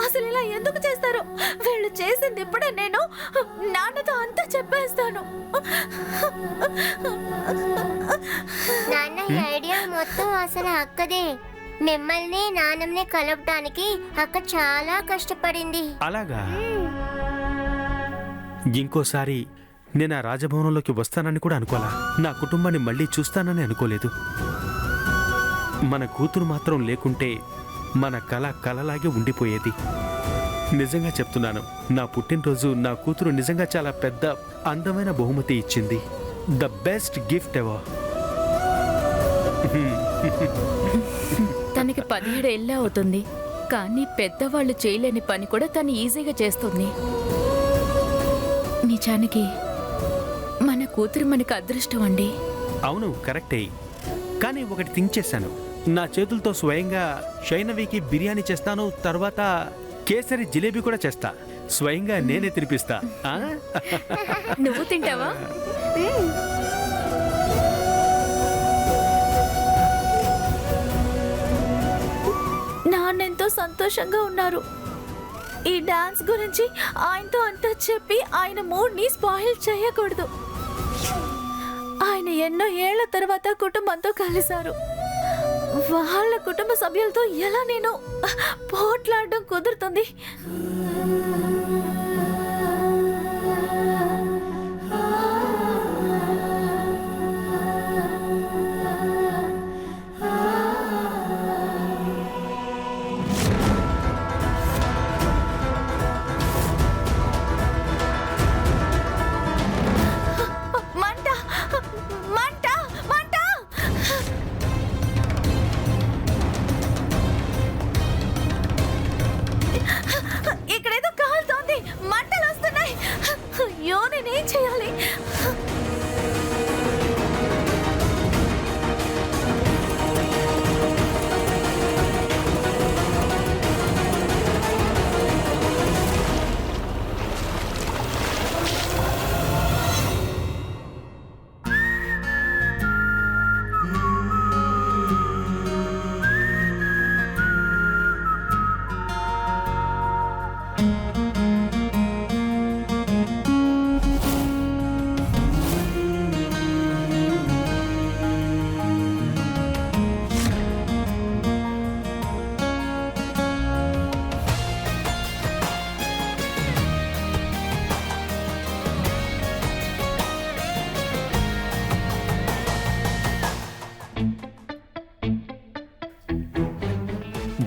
అసలు ఇలా ఎందుకు చేస్తారు? వీళ్ళు చేసింది ఇప్పుడే నేను నాన్నతో అంతా చెప్పేస్తాను. నాన్న, ఈ ఐడియా మొత్తం అసలు అక్కదే. మిమ్మల్ని నాన్నమ్ని కలపడానికి అక్క చాలా కష్టపడింది. అలాగా? ఇంకోసారి నేను ఆ రాజభవనంలోకి వస్తానని కూడా అనుకోలా. నా కుటుంబాన్ని మళ్ళీ చూస్తానని అనుకోలేదు. మన కూతురు మాత్రం లేకుంటే మన కళ కలలాగే ఉండిపోయేది. నిజంగా చెప్తున్నాను, నా పుట్టినరోజు నా కూతురు నిజంగా చాలా పెద్ద అందమైన బహుమతి ఇచ్చింది. The best gift ever. తనకి 17 ఏళ్ళే అవుతుంది, కానీ పెద్దవాళ్ళు చేయలేని పని కూడా తను ఈజీగా చేస్తుంది. నిజానికి మన కూతురు మనకు అదృష్టం అండి. అవును, కరెక్టే. కానీ ఒకటి థింక్ చేశాను. నా చేతులతో స్వయంగా షైనవికి బిర్యానీ చేస్తాను, తర్వాత కేసరి జిలేబీ కూడా చేస్తా. స్వయంగా నేనే తినిపిస్తా. నువ్వు తింటావా? నాన్నెంతో సంతోషంగా ఉన్నారు. ఈ డాన్స్ గురించి ఆయనతో అంతా చెప్పి ఆయన మూడ్ని స్పాయిల్ చేయకూడదు. ఆయన ఎన్నో ఏళ్ల తర్వాత కుటుంబంతో కలిశారు. వాళ్ళ కుటుంబ సభ్యులతో ఎలా నేను పోట్లాడడం కుదురుతుంది? ఇక్కడేదో కాలుతోంది, మంటలు వస్తున్నాయి. అయ్యో, నేనేం చేయాలి?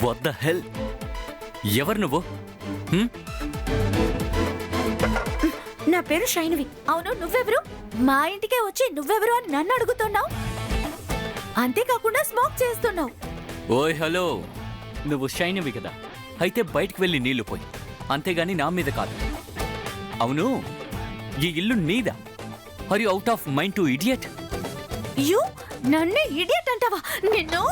What the hell? ఎవరు నువ్వు? నా పేరు షైనవి. అవును, నువ్వెవరు? మా ఇంటికే వచ్చి నువ్వెవరు అని నన్ను అడుగుతున్నావు. అంతేకాకుండా స్మోక్ చేస్తున్నావు. ఓయ్ హలో, నువ్వు షైనవి కదా? అయితే బయటికి వెళ్ళి నీళ్లు పోయి, అంతేగాని నా మీద కాదు. అవును, ఈ ఇల్లు నీదా? Are you out of mind to idiot? You నన్ను ఇడియట్ అంటావా? నిన్ను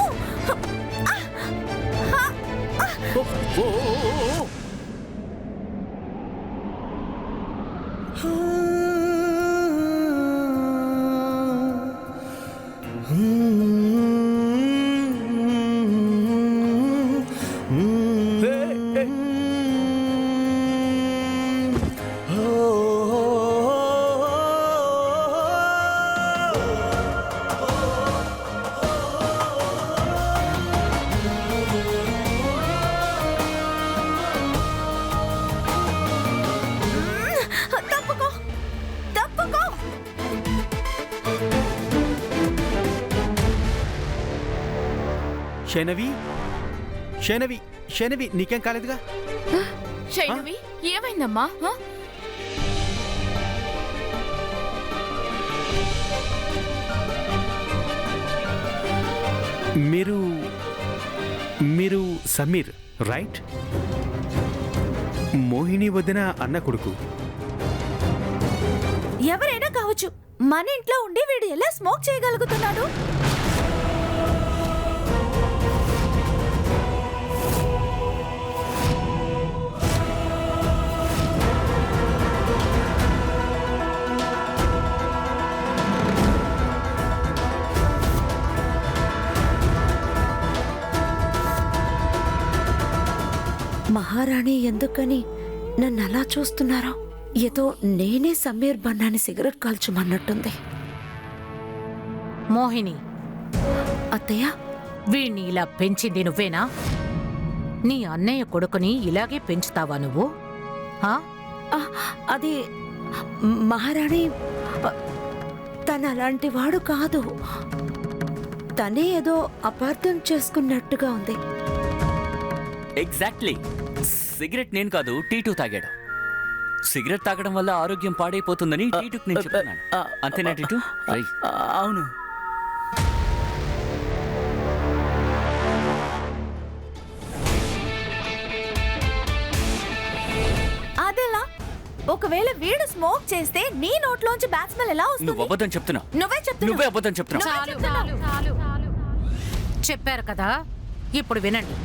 షైనవి, షైనవి, షైనవి, నీకేం కాలేదుగా? షైనవి, ఏమైందమ్మా? మీరు మీరు సమీర్ రైట్? మోహిని వదిన అన్న కొడుకు. ఎవరైనా కావచ్చు, మన ఇంట్లో ఉండి వీడు ఎలా స్మోక్ చేయగలుగుతున్నాడు? మహారాణి ఎందుకని నన్ను అలా చూస్తున్నారో, ఏదో నేనే సమీర్ బన్నాని సిగరెట్ కాల్చమన్నట్టుంది. మోహిని, అత్తయ్య, వీణ్ణి ఇలా పెంచింది నువ్వేనా? నీ అన్నయ్య కొడుకుని ఇలాగే పెంచుతావా నువ్వు? ఆ? అది మహారాణి, తను అలాంటి వాడు కాదు. తనే ఏదో అపార్థం చేసుకున్నట్టుగా ఉంది. ఎగ్జాక్ట్లీ. సిగరెట్ నేను కాదు, టీటూ తాగాడు. సిగరెట్ తాగడం వల్ల ఆరోగ్యం పాడైపోతుందని టీటూకి నేను చెప్తున్నాను. అంతేనా టీటూ? రై. అవును. అదెలా? ఒకవేళ వీడు స్మోక్ చేస్తే నీ నోట్లోంచి బ్యాడ్ స్మెల్ ఎలా నువ్వు వస్తుంది? అబద్ధం చెప్తున్నావు. నువ్వే అబద్ధం చెప్తున్నావు. చెప్పారు కదా, ఇప్పుడు వినండి.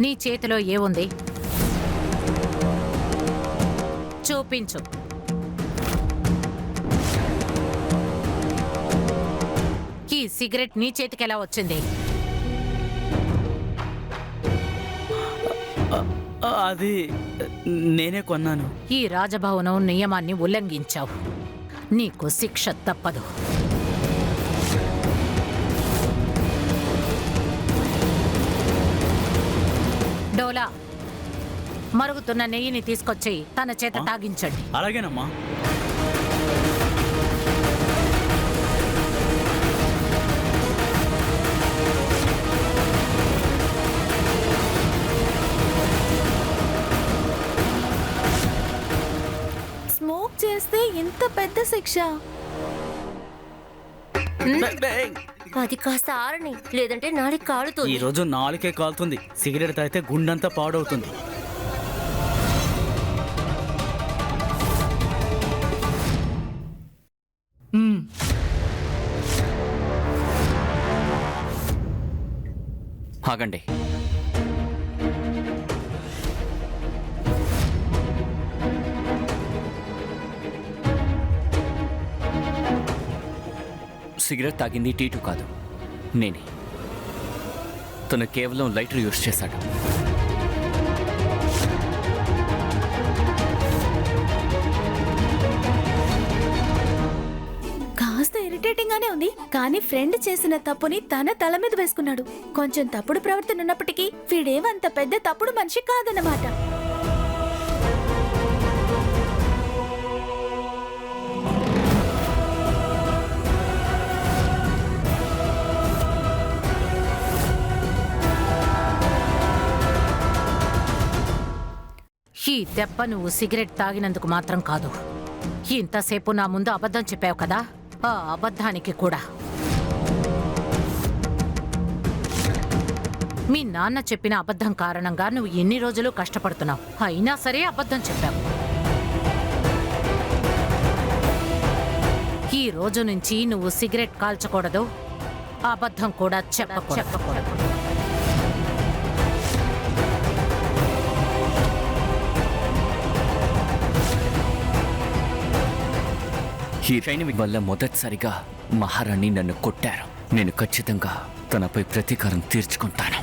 నీ చేతిలో ఏముంది? చూపించు. ఈ సిగరెట్ నీ చేతికి ఎలా వచ్చింది? అది నేనే కొన్నాను. ఈ రాజభవనం నియమాన్ని ఉల్లంఘించావు. నీకు శిక్ష తప్పదు. డోలా, మరుగుతున్న నెయ్యిని తీసుకొచ్చి తన చేత తాగించండి. అలాగేనమ్మా. స్మోక్ చేస్తే ఇంత పెద్ద శిక్ష? అది కాస్త ఆరని, లేదంటే నాలుగు ఈ కాలుతుంది. రోజు నాలుకే కాలుతుంది. సిగరెట్ తాగితే గుండంతా పాడవుతుంది. ఆగండి. సిగరెట్ తాగింది టీటూ కాదు, నేనే. తను కేవలం లైటర్ యూజ్ చేశాడు. కాస్త ఇరిటేటింగ్ గానే ఉంది, కానీ ఫ్రెండ్ చేసిన తప్పుని తన తల మీద వేసుకున్నాడు. కొంచెం తప్పుడు ప్రవర్తన ఉన్నప్పటికీ వీడేమంత పెద్ద తప్పుడు మనిషి కాదన్నమాట. ఈ దెబ్బ నువ్వు సిగరెట్ తాగినందుకు మాత్రం కాదు. ఇంతసేపు నా ముందు అబద్ధం చెప్పావు కదా, ఆ అబద్ధానికి కూడా. మీ నాన్న చెప్పిన అబద్ధం కారణంగా నువ్వు ఎన్ని రోజులు కష్టపడుతున్నావు. అయినా సరే అబద్ధం చెప్పావు. ఈ రోజు నుంచి నువ్వు సిగరెట్ కాల్చకూడదు, అబద్ధం కూడా చెప్పకూడదు. ఈ ట్రైనింగ్ వల్ల మొదటిసారిగా మహారాణి నన్ను కొట్టారు. నేను ఖచ్చితంగా తనపై ప్రతీకారం తీర్చుకుంటాను.